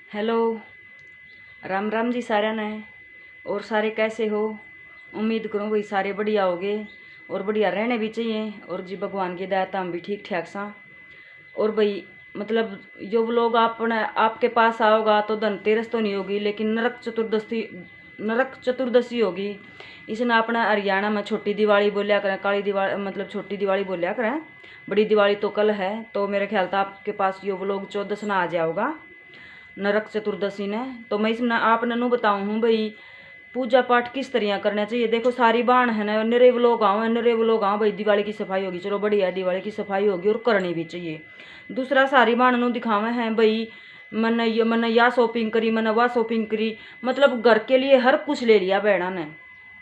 Hello. Ram Ram ji सारे ने। और सारे कैसे हो? उम्मीद करूँ भाई सारे बढ़िया होगे और बढ़िया रहने भी चाहिए। और जी भगवान की दया हम भी ठीक ठाक सा। और भाई मतलब जो लोग अपने आपके पास आओगा तो धनतेरस तो नहीं होगी, लेकिन नरक चतुर्दशी होगी। इसने अपना हरियाणा में छोटी दिवाली बोलिया करें, काली दिवाली मतलब छोटी दिवाली बोलिया करें। बड़ी दिवाली तो कल है, तो मेरे ख्याल था आपके पास यो लोग 14 ना आ जाओगा नरक चतुर्दशी ने। तो मैं इसमें आप ननू बताऊँ हूँ भाई पूजा पाठ किस तरह करना चाहिए। देखो सारी बाण है ना, निरे लोग आओ भाई दिवाली की सफाई होगी, चलो बढ़िया दिवाली की सफाई होगी और करनी भी चाहिए। दूसरा सारी बाण नू दिखावे हैं भाई मैंने या शॉपिंग करी, मैंने वह शॉपिंग करी, मतलब घर के लिए हर कुछ ले लिया बहना ने,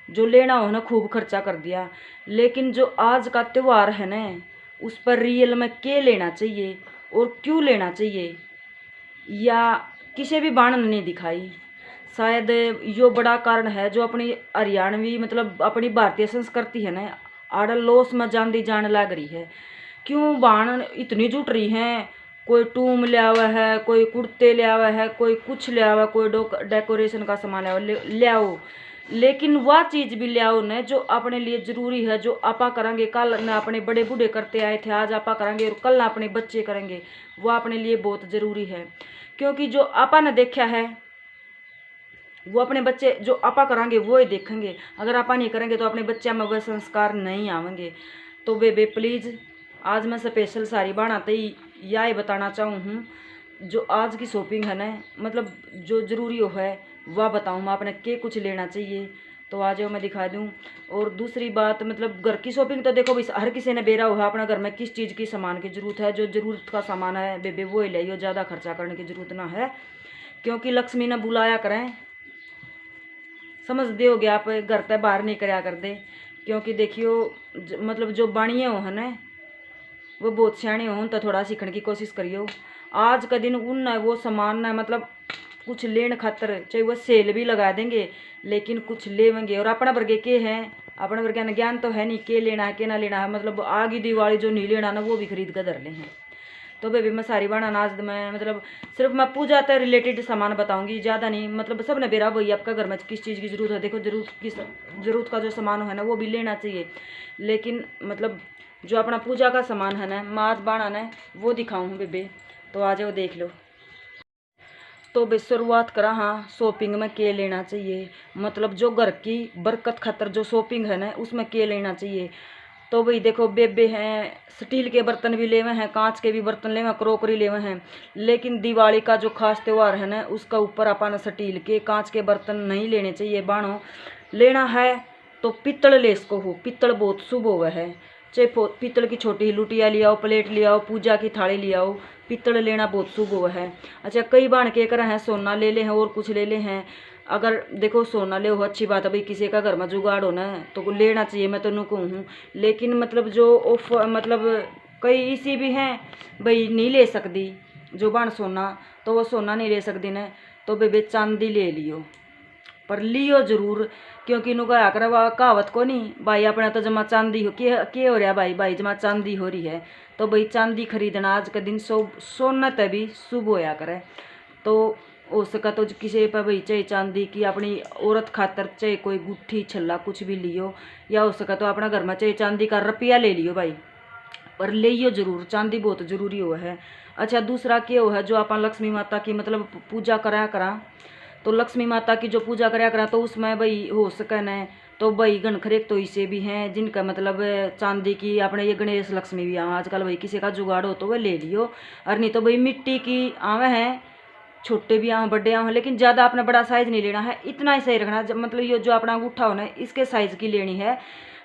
जो लेना हो ना खूब खर्चा कर दिया। लेकिन जो आज का त्यौहार है ना, उस पर रियल में क्या लेना चाहिए और क्यों लेना चाहिए या किसी भी बाण नहीं दिखाई। शायद यो बड़ा कारण है जो अपनी हरियाणवी मतलब अपनी भारतीय संस्कृति है ना, आड़ लोस में जान जान लग रही है। क्यों बाण इतनी जुट रही हैं? कोई टूम ले आवा है, कोई कुर्ते ले आवा है, कोई कुछ ले आवा, कोई डेकोरेशन का सामान ले आओ, लेकिन वह चीज़ भी ले आओ न जो अपने लिए जरूरी है, जो आपा करेंगे कल न अपने बड़े बूढ़े करते आए थे, आज आपा करेंगे और कल न अपने बच्चे करेंगे, वह अपने लिए बहुत ज़रूरी है। क्योंकि जो आपा ने देखा है वो अपने बच्चे जो आपा करेंगे वो ही देखेंगे। अगर आपा नहीं करेंगे तो अपने बच्चे में वह संस्कार नहीं आवेंगे। तो बेबे प्लीज़ आज मैं स्पेशल सारी बनाते ही यह बताना चाहूँ हूँ, जो आज की शॉपिंग है ना, मतलब जो ज़रूरी हो है वह बताऊँ मैं आपने के कुछ लेना चाहिए। तो आ जाओ मैं दिखा दूँ। और दूसरी बात मतलब घर की शॉपिंग तो देखो भाई हर किसी ने बेरा हुआ अपना घर में किस चीज़ की सामान की ज़रूरत है, जो ज़रूरत का सामान है बेबे वो ही ले, ज़्यादा खर्चा करने की ज़रूरत ना है। क्योंकि लक्ष्मी ने बुलाया करें, समझ दे हो गया आप, घर तक बाहर नहीं कराया कर दे। क्योंकि देखियो मतलब जो बाणिए हो है ना वो बहुत सियाणे हो, तो थोड़ा सीखने की कोशिश करियो। आज का दिन उन वो सामान ना मतलब कुछ लेन खातर चाहे वो सेल भी लगा देंगे, लेकिन कुछ लेवेंगे। और अपना वर्गे के हैं, अपने वर्गे ने ज्ञान तो है नहीं के लेना है के ना लेना है, मतलब आगे दिवाली जो नहीं लेना ना वो भी खरीद कर धर ले हैं। तो बेबी मैं सारी बनाना आज मैं मतलब सिर्फ मैं पूजा से रिलेटेड सामान बताऊंगी, ज़्यादा नहीं। मतलब सब ने बेरा वही आपका घर में किस चीज़ की ज़रूरत है, देखो ज़रूरत का जो सामान है ना वो भी लेना चाहिए। लेकिन मतलब जो अपना पूजा का सामान है ना मात बनाना है वो दिखाऊँ बेबे, तो आ जाओ देख लो। तो बे शुरुआत करा हाँ शॉपिंग में के लेना चाहिए, मतलब जो घर की बरकत खातर जो शॉपिंग है ना उसमें के लेना चाहिए। तो भाई देखो बेबे हैं स्टील के बर्तन भी लेवे हैं, कांच के भी बर्तन लेवे हैं, क्रोकरी लेवे हैं। लेकिन दिवाली का जो खास त्यौहार है ना उसका ऊपर अपन स्टील के कांच के बर्तन नहीं लेने चाहिए। बाणो लेना है तो पित्तल ले इसको हो, पित्तल बहुत शुभ हुआ है। चाहे पित्तल की छोटी लुटिया ले आओ, प्लेट ले आओ, पूजा की थाली ले आओ, पित्तल लेना बहुत शुभ हुआ है। अच्छा कई बाण के कर हैं सोना ले ले हैं और कुछ ले ले हैं। अगर देखो सोना ले हो अच्छी बात है भाई, किसी का घर में जुगाड़ होना है तो लेना चाहिए, मैं तो कहूँ। लेकिन मतलब जो ऑफ मतलब कई इसी भी हैं भाई नहीं ले सकती जो बाण सोना, तो वो सोना नहीं ले सकती ना, तो बेबे चांदी ले लियो, पर लियो जरूर। क्योंकि इन्हों का आकर कहावत को नहीं भाई अपना तो जमा चांदी हो के हो रहा भाई, भाई जमा चांदी हो रही है। तो भाई चांदी खरीदना आज के दिन सोना तभी शुभ होया करे। तो हो सका तो किसी पर भाई चाहे चांदी की अपनी औरत खातर चाहे कोई गुट्ठी छल्ला कुछ भी लियो, या हो सका तो अपना घर में चाहे चांदी का रुपया ले लियो भाई, पर लियो जरूर, चांदी बहुत जरूरी हो है। अच्छा दूसरा क्या हो है जो अपन लक्ष्मी माता की मतलब पूजा करा तो लक्ष्मी माता की जो पूजा करा तो उसमें भाई हो सके न तो भाई गणखरेक तो इसे भी हैं जिनका मतलब चांदी की अपने ये गणेश लक्ष्मी भी आवे आजकल, भाई किसी का जुगाड़ हो तो वह ले लियो। और नहीं तो भाई मिट्टी की आवे हैं, छोटे भी आवे बड़े आवे, लेकिन ज़्यादा अपना बड़ा साइज़ नहीं लेना है, इतना ही सही रखना। मतलब ये जो अपना अंगूठा होना है इसके साइज़ की लेनी है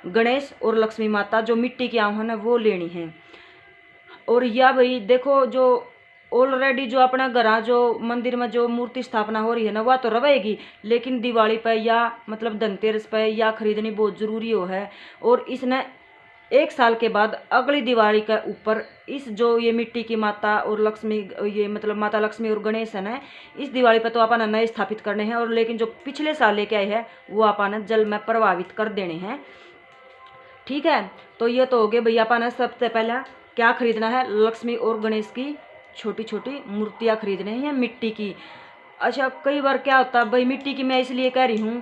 गणेश और लक्ष्मी माता, जो मिट्टी की आवे है वो लेनी है। और या भाई देखो जो ऑलरेडी जो अपना घर जो मंदिर में जो मूर्ति स्थापना हो रही है ना वह तो रहेगी, लेकिन दिवाली पर या मतलब धनतेरस पर या खरीदनी बहुत ज़रूरी हो है। और इसने एक साल के बाद अगली दिवाली के ऊपर इस जो ये मिट्टी की माता और लक्ष्मी ये मतलब माता लक्ष्मी और गणेश है ना, इस दिवाली पर तो अपन नए स्थापित करने हैं, और लेकिन जो पिछले साल लेके आए हैं वो अपन जल में प्रभावित कर देने हैं। ठीक है, तो ये तो हो गए भैया अपन सबसे पहला क्या खरीदना है, लक्ष्मी और गणेश की छोटी छोटी मूर्तियाँ खरीदनी है मिट्टी की। अच्छा कई बार क्या होता है भाई, मिट्टी की मैं इसलिए कह रही हूँ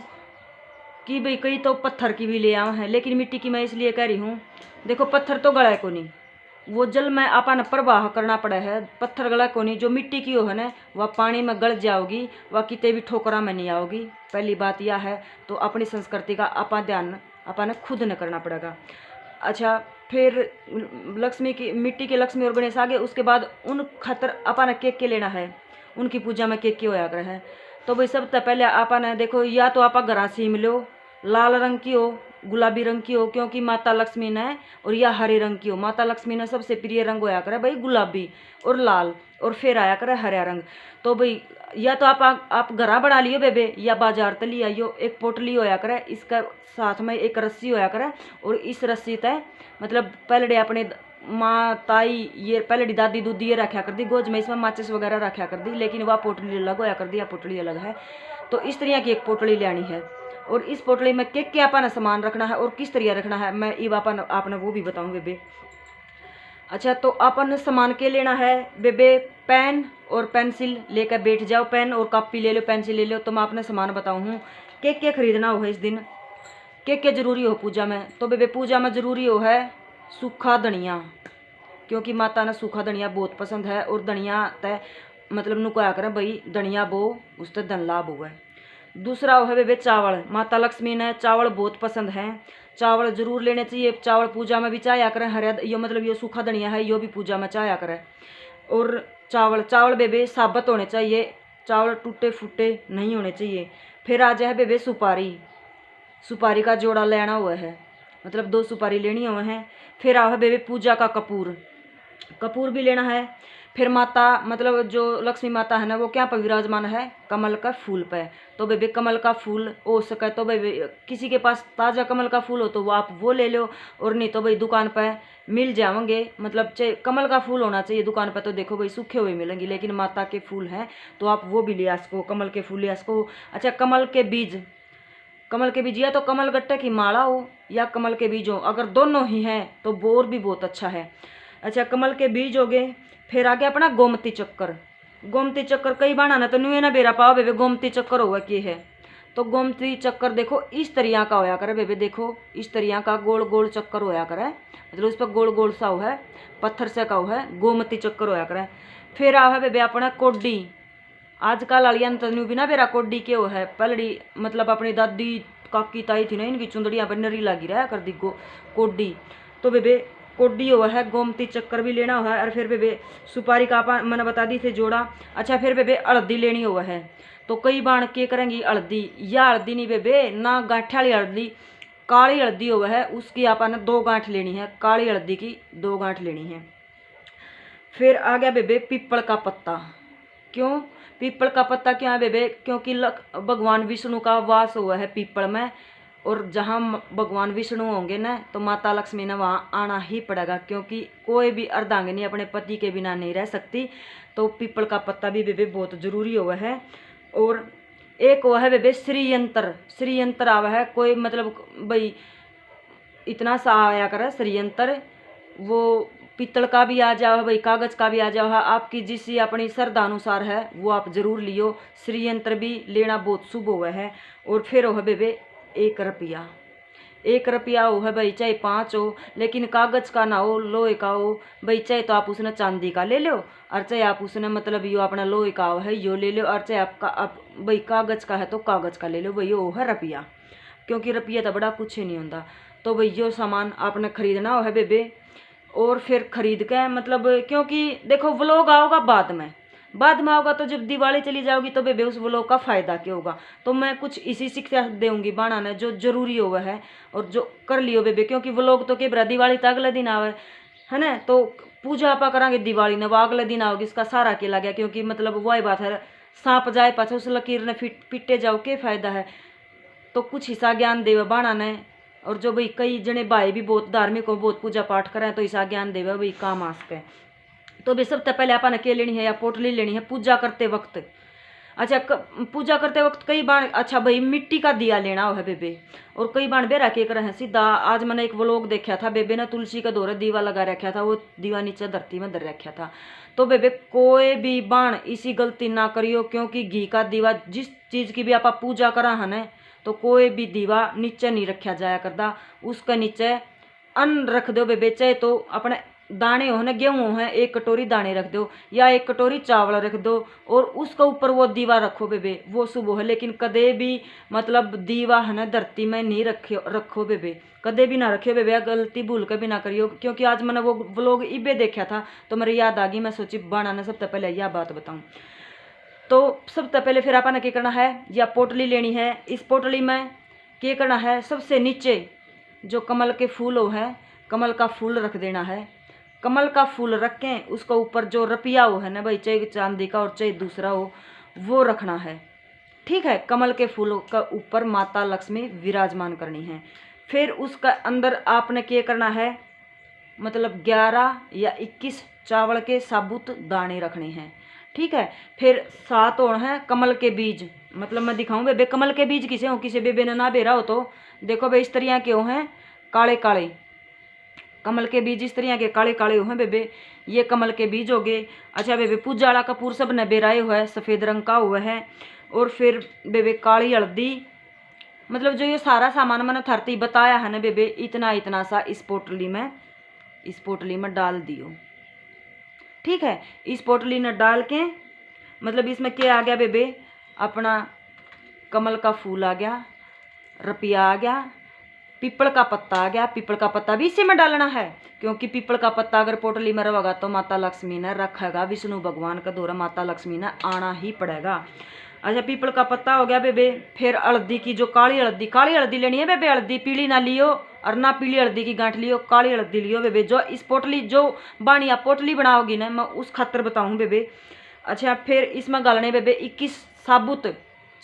कि भाई कई तो पत्थर की भी ले आए हैं, लेकिन मिट्टी की मैं इसलिए कह रही हूँ, देखो पत्थर तो गला को नहीं, वो जल में अपन प्रवाह करना पड़ा है, पत्थर गला को नहीं। जो मिट्टी की हो है ना वह पानी में गल जाओगी, वह कितने भी ठोकरा में नहीं आओगी, पहली बात यह है। तो अपनी संस्कृति का अपन ध्यान अपन खुद न करना पड़ेगा। अच्छा फिर लक्ष्मी की, मिट्टी के लक्ष्मी और गणेश आगे, उसके बाद उन खतर अपन केक के लेना है, उनकी पूजा में केक के होया कर है। तो भाई सबसे पहले अपन देखो, या तो आप घरा सीम लो, लाल रंग की हो, गुलाबी रंग की हो, क्योंकि माता लक्ष्मी ने, और या हरे रंग की हो। माता लक्ष्मी ने सबसे प्रिय रंग होया करे भाई गुलाबी और लाल, और फिर आया करे हरा रंग। तो भाई या तो आप घरा बना लियो बेबे, या बाजार ते ले आइयो। एक पोटली होया करे, इसका साथ में एक रस्सी होया करे, और इस रस्सी तय मतलब पहले अपने माँ ताई ये पहले दादी दूधी ये रखा कर दी गोज में, इसमें माचिस वगैरह रखा कर दी, लेकिन वह पोटली अलग होया कर दी, या पोटली अलग है। तो इस तरह की एक पोटली लेनी है, और इस पोटली में क्या अपन सामान रखना है और किस तरह रखना है, मैं ये आपने वो भी बताऊँ बेबे। अच्छा तो अपन सामान के लेना है बेबे, पेन और पेंसिल लेकर बैठ जाओ, पेन और कॉपी ले लो, पेंसिल ले लो। तो मैं अपने सामान बताऊँ हूँ, क्या खरीदना हो है इस दिन, क्या जरूरी हो पूजा में। तो बेबे पूजा में जरूरी हो है सूखा धनिया, क्योंकि माता ने सूखा धनिया बहुत पसंद है, और धनिया तय मतलब नुकाया करें भाई, धनिया बो उससे धन लाभ हुआ है। दूसरा वो है बेबे चावल, माता लक्ष्मी ने चावल बहुत पसंद है, चावल जरूर लेने चाहिए। चावल पूजा में भी चाया करें, हरा यो मतलब ये सूखा धनिया है, यो भी पूजा में चाया करें। और चावल बेबे साबुत होने चाहिए, चावल टूटे फूटे नहीं होने चाहिए। फिर आ जाए बेबे सुपारी का जोड़ा लेना हुआ है, मतलब 2 सुपारी लेनी हुए हैं। फिर आ बेबे पूजा का कपूर भी लेना है। फिर माता मतलब जो लक्ष्मी माता है ना, वो क्या पर विराजमान है, कमल का फूल पे। तो बेबे कमल का फूल हो सके तो बेबे किसी के पास ताज़ा कमल का फूल हो तो वो आप वो ले लो, और नहीं तो भाई दुकान पे मिल जाएंगे, मतलब कमल का फूल होना चाहिए दुकान पे। तो देखो भाई सूखे हुए मिलेंगे, लेकिन माता के फूल हैं तो आप वो भी ले आ सको, कमल के फूल ले आ सको। अच्छा कमल के बीज या तो कमल गट्टे की माला हो, या कमल के बीज हो, अगर दोनों ही हैं तो बोर भी बहुत अच्छा है। अच्छा कमल के बीज हो गए। फिर आ गया अपना गोमती चक्कर कई बार ना तो नुए ना बेरा पाओ बेबे, गोमती चक्कर हुआ कि है। तो गोमती चक्कर देखो इस तरह का होया करे बेबे, देखो इस तरह का गोल गोल चक्कर होया करे, मतलब उस पर गोल गोल सा है, पत्थर से का है, गोमती चक्कर होया करे। फिर आ है बेबे अपना कोडी, आजकल अलियन तनु बिना बेरा कोडी के वो है, पलड़ी मतलब अपनी दादी काकी ताई थी ना, इनकी चुंदड़ियाँ पर नरी लगी रहा कर दी कोडी। तो बेबे कोडी हुआ है, गोमती चक्कर भी लेना हुआ है। और फिर बेबे सुपारी का मैंने बता दी थे जोड़ा। अच्छा फिर बेबे हल्दी लेनी हुआ है। तो कई बाण के करेंगी हल्दी, या हल्दी नहीं बेबे ना गांठे वाली हल्दी, काली हल्दी हुआ है, उसकी आपने 2 गांठ लेनी है, काली हल्दी की 2 गांठ लेनी है। फिर आ गया बेबे पीपल का पत्ता। क्यों पीपल का पत्ता क्या है बेबे, क्योंकि भगवान विष्णु का वास हुआ है पीपल में, और जहाँ भगवान विष्णु होंगे ना तो माता लक्ष्मी ने वहाँ आना ही पड़ेगा, क्योंकि कोई भी अर्धांगिनी अपने पति के बिना नहीं रह सकती। तो पीपल का पत्ता भी बेबे बहुत जरूरी हुआ है। और एक वो है बेबे श्रीयंत्र आवा है, कोई मतलब भाई इतना सा आया करे श्रीयंत्र, वो पीतल का भी आ जाओ भाई, कागज का भी आ जाओ, आपकी जिस अपनी श्रद्धा अनुसार है वो आप जरूर लियो। श्रीयंत्र भी लेना बहुत शुभ हुआ है। और फिर हो बेबे 1 रुपया हो है भाई, चाहे 5 हो, लेकिन कागज का ना हो, लोहे का हो भाई। चाहे तो आप उसने चांदी का ले लो, और चाहे आप उसने मतलब यो अपना लोहे का है यो ले लो, और चाहे आपका आप भाई कागज का है तो कागज का ले लो भाई, वो है रुपया, क्योंकि रुपया तो बड़ा कुछ ही नहीं होता। तो भाई यो सामान आपने खरीदना हो है बेबे। और फिर खरीद के मतलब, क्योंकि देखो व्लॉग आओगा बाद में होगा, तो जब दिवाली चली जाओगी तो बेबे उस व्लॉग का फ़ायदा क्या होगा। तो मैं कुछ इसी शिक्षा दूंगी बाणा ने, जो जरूरी हुआ है और जो कर लियो बेबे, क्योंकि व्लॉग तो केबरा दिवाली तो अगले दिन आवे है ना। तो पूजा आप करांगे दिवाली ने, वो अगले दिन आओगी, इसका सारा के लग गया, क्योंकि मतलब वही बात है, सांप जाए पाछे उस लकीर ने पिटे जाओ के फायदा है। तो कुछ हिस्सा ज्ञान देवे बाणा ने। और जो भाई कई जने भाई भी बहुत धार्मिक हो, बहुत पूजा पाठ करें, तो ऐसा ज्ञान देवे भाई काम आसके। तो भाई सबसे पहले अपन के लेनी है या पोटली लेनी है पूजा करते वक्त। अच्छा पूजा करते वक्त कई बार अच्छा भाई मिट्टी का दिया लेना हो है बेबे, और कई बार बेरा के कर हैं सीधा। आज मैंने एक व्लॉग देखा था, बेबे ने तुलसी का दौरा दीवा लगा रखा था, वो दीवा नीचे धरती में धर रखा था। तो बेबे कोई भी बाण इसी गलती ना करियो, क्योंकि घी का दीवा जिस चीज की भी आप पूजा करा है न, तो कोई भी दीवा नीचे नहीं रखा जाया करता, उसका नीचे अन्न रख दो बेबे। चाहे तो अपने दाने हो ना, गेहूँ है, 1 कटोरी दाने रख दो या 1 कटोरी चावल रख दो, और उसके ऊपर वो दीवा रखो बेबे, वो शुभ है। लेकिन कदे भी मतलब दीवा है ना धरती में नहीं रखो बेबे, कदे भी ना रखियो बेबे, गलती भूल के भी ना करियो। क्योंकि आज मैंने वो व्लॉग इबे देखा था तो मेरे याद आ गई, मैं सोची बाणा ने सबसे पहले यह बात बताऊं। तो सबसे पहले फिर आपने क्या करना है, या पोटली लेनी है। इस पोटली में क्या करना है, सबसे नीचे जो कमल के फूल हो है, कमल का फूल रख देना है। कमल का फूल रखें, उसके ऊपर जो रुपया हो है ना भाई, चाहे चांदी का और चाहे दूसरा हो, वो रखना है। ठीक है, कमल के फूलों का ऊपर माता लक्ष्मी विराजमान करनी है। फिर उसका अंदर आपने क्या करना है, मतलब 11 या 21 चावल के साबुत दाने रखने हैं। ठीक है, फिर 7 और हैं कमल के बीज, मतलब मैं दिखाऊं बेबे कमल के बीज किसे हो, किसी बेबे ने ना बेरा हो तो देखो भाई इस तरह के हो हैं, काले काले कमल के बीज इस तरह के काले काले हो हैं बेबे, ये कमल के बीज हो गए। अच्छा बेबे पूजा वाला कपूर सब ने बेराए हुआ है, सफ़ेद रंग का हुआ है। और फिर बेबे काली हल्दी, मतलब जो ये सारा सामान मैंने थरती बताया है ना बेबे, इतना इतना सा इस पोटली में डाल दियो। ठीक है, इस पोटली में डाल के मतलब इसमें क्या आ गया बेबे, अपना कमल का फूल आ गया, रुपया आ गया, पीपल का पत्ता आ गया। पीपल का पत्ता भी इसी में डालना है, क्योंकि पीपल का पत्ता अगर पोटली में रहेगा तो माता लक्ष्मी ने रखेगा, विष्णु भगवान का दौरा माता लक्ष्मी ने आना ही पड़ेगा। अच्छा पीपल का पत्ता हो गया बेबे। फिर हल्दी की जो काली हल्दी लेनी है बेबे, हल्दी पीली ना लियो और ना पीली हल्दी की गांठ लियो, काली हल्दी लियो बेबे। जो इस पोटली जो बानिया पोटली बनाओगी ना, मैं उस खातर बताऊँ बेबे। अच्छा फिर इसमें गालने बेबे 21 साबुत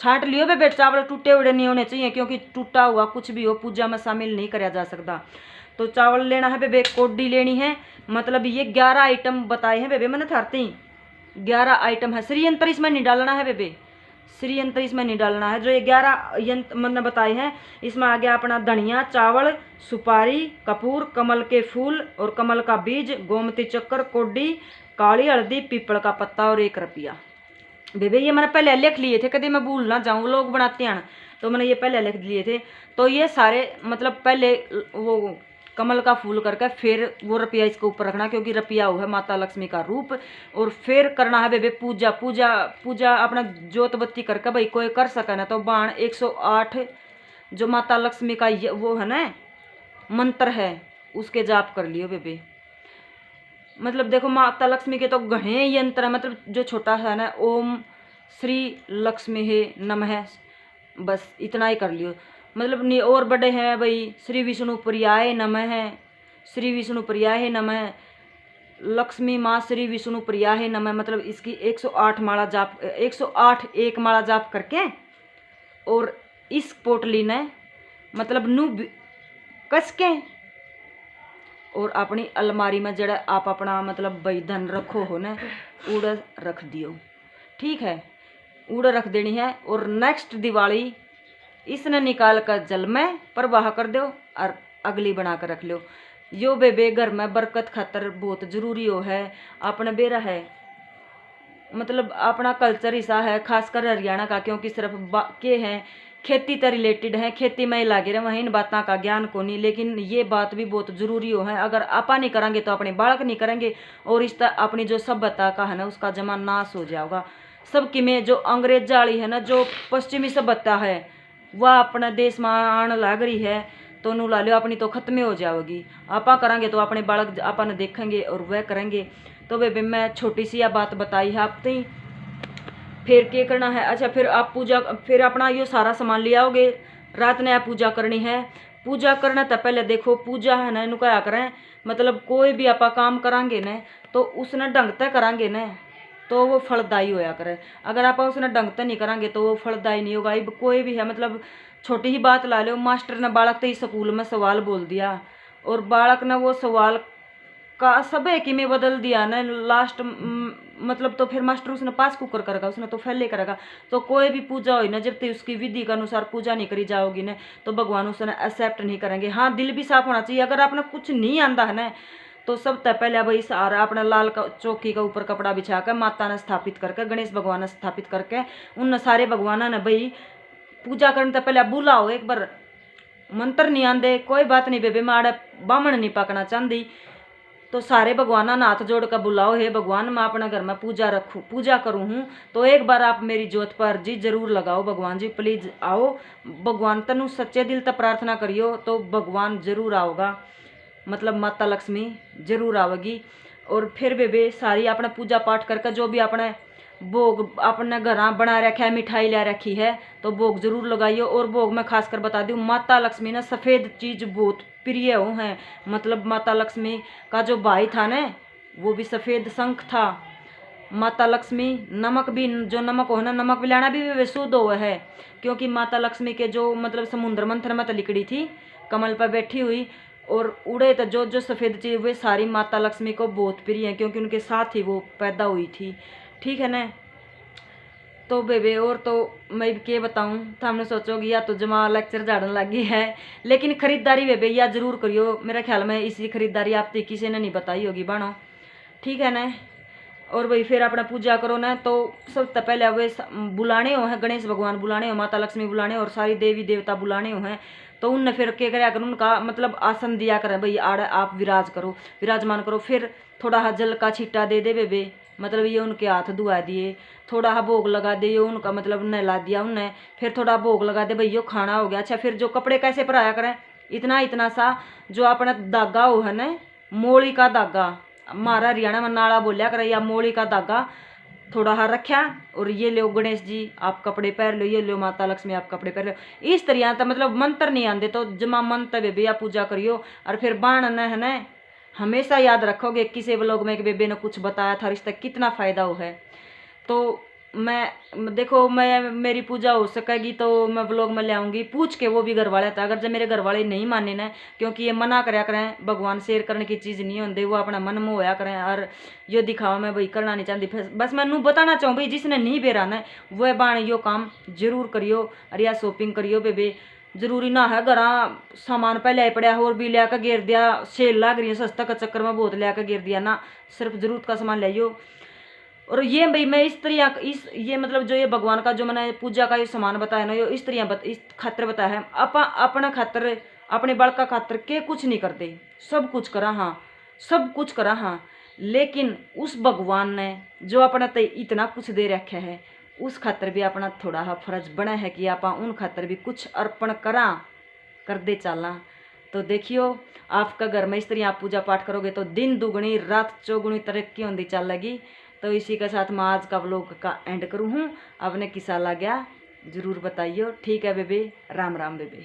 छांट लियो बेबे, चावल टूटे उड़े नहीं होने चाहिए, क्योंकि टूटा हुआ कुछ भी हो पूजा में शामिल नहीं करा जा सकता। तो चावल लेना है बेबे, कोडी लेनी है, मतलब ये 11 आइटम बताए हैं बेबे मैंने थारती, 11 आइटम है। श्रीयंत्र इसमें नहीं डालना है बेबे, श्रीयंत्र इसमें नहीं डालना है। जो ये 11 यंत्र मैंने बताए हैं, इसमें आ गया अपना धनिया, चावल, सुपारी, कपूर, कमल के फूल और कमल का बीज, गोमती चक्कर, कोडी, काली हल्दी, पीपल का पत्ता और 1 रुपया। बेबे ये मैंने पहले लिख लिए थे, कभी मैं भूल ना जाऊँ, लोग बनाते हैं तो मैंने ये पहले लिख लिए थे। तो ये सारे मतलब पहले वो कमल का फूल करके फिर वो रुपया इसके ऊपर रखना, क्योंकि रुपया वो है माता लक्ष्मी का रूप। और फिर करना है बेबे पूजा अपना जोत बत्ती करके, भाई कोई कर सके ना तो बाण 108 जो माता लक्ष्मी का वो है ना मंत्र है, उसके जाप कर लियो बेबे। मतलब देखो माता लक्ष्मी के तो घने यंत्र है, मतलब जो छोटा है ना, ओम श्री लक्ष्मी है नमः, बस इतना ही कर लियो। मतलब नहीं और बड़े हैं भाई, श्री विष्णु प्रियाय नमः है, श्री विष्णु प्रियाय है नमः, लक्ष्मी माँ श्री विष्णु प्रियाय है नमः। मतलब इसकी 108 माला जाप, 108 एक माला जाप करके, और इस पोटली ने मतलब नू कस के और अपनी अलमारी में जड़ा आप अपना मतलब भाई धन रखो हो ना, उड़ रख दियो। ठीक है, उड़ रख देनी है। और नेक्स्ट दिवाली इसने निकाल कर जल में प्रवाह कर दो और अगली बना कर रख लो। यो बेबे घर में बरकत खातर बहुत जरूरी हो है। अपने बेरा है मतलब अपना कल्चर ऐसा है, खासकर हरियाणा का, क्योंकि सिर्फ के हैं खेती से रिलेटेड है, खेती में ही लागे रहे, वहीं इन बातों का ज्ञान को नहीं। लेकिन ये बात भी बहुत जरूरी हो है, अगर आपा नहीं करेंगे तो अपने बालक नहीं करेंगे, और इस अपनी जो सभ्यता का है ना उसका जमा नाश हो जाएगा। सबकी में जो अंग्रेज वाली है ना, जो पश्चिमी सभ्यता है वह अपने देश में आने लग रही है, तो नू ला लो अपनी तो खत्म हो जाएगी। आपा करेंगे तो अपने बालक आपा ने देखेंगे और वह करेंगे। तो बेबे मैं छोटी सी यह बात बताई है आप ही। फिर क्या करना है, अच्छा फिर आप पूजा, फिर अपना ये सारा सामान ले आओगे, रात ने आप पूजा करनी है। पूजा करना तो पहले देखो पूजा है ना इनको क्या करें, मतलब कोई भी आप काम करांगे ना तो उसने ढंग से करांगे ना तो वो फलदायी होया करे। अगर आप उसने ढंग से नहीं करांगे तो वो फलदायी नहीं होगा। कोई भी है, मतलब छोटी ही बात ला लो, मास्टर ने बालक तो ही स्कूल में सवाल बोल दिया और बालक ने वो सवाल का सब है कि मैं बदल दिया ना लास्ट मतलब तो फिर मास्टर उसने पास कुकर करेगा, उसने तो फैले करेगा। तो कोई भी पूजा हो ना, जब तक उसकी विधि के अनुसार पूजा नहीं करी जाओगी ना, तो भगवान उसने एक्सेप्ट नहीं करेंगे। हाँ, दिल भी साफ होना चाहिए। अगर आपने कुछ नहीं आंदा है ना, तो सबसे पहले भाई सारा अपना लाल चौकी का ऊपर कपड़ा बिछा कर माता ने स्थापित करके, गणेश भगवान ने स्थापित करके, उन सारे भगवाना ने भाई पूजा करने से पहले बुलाओ एक बार। मंत्र नहीं आंदे कोई बात नहीं बेबे, माड़े बामण नहीं पकना चाहती, तो सारे भगवाना ने हाथ जोड़ कर बुलाओ, हे भगवान मैं अपना घर में पूजा रखूँ, पूजा करूँ हूँ, तो एक बार आप मेरी ज्योत पर जी जरूर लगाओ। भगवान जी प्लीज आओ। भगवान तनु सच्चे दिल तक प्रार्थना करियो तो भगवान जरूर आओगा, मतलब माता लक्ष्मी जरूर आवेगी। और फिर बेबे सारी अपना पूजा पाठ करके जो भी अपने भोग अपने घर बना रखा है, मिठाई ले रखी है, तो भोग जरूर लगाइयो। और भोग में खासकर बता दूँ, माता लक्ष्मी ने सफ़ेद चीज़ बहुत प्रिय हो हैं। मतलब माता लक्ष्मी का जो भाई था ना, वो भी सफ़ेद शंख था। माता लक्ष्मी नमक भी, जो नमक हो ना, नमक भी लेना भी शुद्ध हो है, क्योंकि माता लक्ष्मी के जो मतलब समुद्र मंथन में तो लिखड़ी थी कमल पर बैठी हुई, और उड़े तो जो जो सफ़ेद चीज़ वे सारी माता लक्ष्मी को बहुत प्रिय है, क्योंकि उनके साथ ही वो पैदा हुई थी। ठीक है ना। तो बेबे और तो मैं क्या बताऊँ, तो हमने सोचोगी या तो जमा लेक्चर झाड़न लगी है, लेकिन खरीदारी बेबे या जरूर करियो। मेरा ख्याल में इसी खरीदारी आप तो किसी ने नहीं बताई होगी बानो। ठीक है ना। और भाई फिर अपना पूजा करो ना, तो सबसे पहले वे बुलाने हो हैं, गणेश भगवान बुलाने हो, माता लक्ष्मी बुलाने हो, और सारी देवी देवता बुलाने हो हैं। तो उनने फिर क्या करे, अगर उनका मतलब आसन दिया करें भाई, आड़ आप विराज करो, विराजमान करो। फिर थोड़ा हा जल का छीटा दे दे बेबे, मतलब ये उनके हाथ धुआ दिए, थोड़ा हा भोग लगा दे, ये उनका मतलब नहला दिया उनने। फिर थोड़ा भोग लगा दे भाई, यो खाना हो गया। अच्छा, फिर जो कपड़े कैसे पराया करें, इतना इतना सा जो अपना धागा हो है ना, मोली का धागा, हमारा हरियाणा में नाड़ा बोलिया करे, या मोली का धागा थोड़ा हा रखा, और ये लो गणेश जी आप कपड़े पहन लो, ये लो माता लक्ष्मी आप कपड़े पहन लो। इस तरह तो मतलब मंत्र नहीं आते, तो जमा मंत्र बेबे या पूजा करियो। और फिर बाण है ना, हमेशा याद रखोगे किसी व्लॉग में कि बेबे ने कुछ बताया था, इससे कितना फ़ायदा हो है। तो मैं देखो, मैं मेरी पूजा हो सकेगी तो मैं व्लॉग में ले आऊँगी, पूछ के वो भी घर वाले था। अगर जब मेरे घर वाले नहीं माने ना, क्योंकि ये मना कराया करें, भगवान शेयर करने की चीज़ नहीं होती, वो अपना मन में होया करें, और यो दिखावा मैं भाई करना नहीं चाहती। बस मैं नू बताना चाहूँ भाई, जिसने नहीं बेरा ना वह बाण यो काम जरूर करियो। और या शॉपिंग करियो बेबे, जरूरी ना है घर सामान पहले पड़ा और भी लिया कर गिर दिया, सेल लग रही है सस्ता का चक्कर में बहुत लिया कर गिर दिया ना, सिर्फ जरूरत का सामान लाइयो। और ये भाई मैं इस तरह इस ये मतलब जो ये भगवान का जो मैंने पूजा का ये सामान बताया ना, ये इस तरह इस खातर बताया है। अपना खातर, अपने बल का खातर के कुछ नहीं करते, सब कुछ करा हाँ, सब कुछ करा हाँ, लेकिन उस भगवान ने जो अपना ते इतना कुछ दे रखा है, उस खातर भी अपना थोड़ा हा फर्ज बना है कि आप उन खातर भी कुछ अर्पण करा कर दे चलना। तो देखियो, आपका घर में इस तरह आप पूजा पाठ करोगे तो दिन दुगनी रात चौगुनी तरक्की होती चल लगी। तो इसी के साथ मैं आज का व्लॉग का एंड करूँ हूँ। आपने किसा लगा जरूर बताइए। ठीक है बेबे, राम राम बेबे।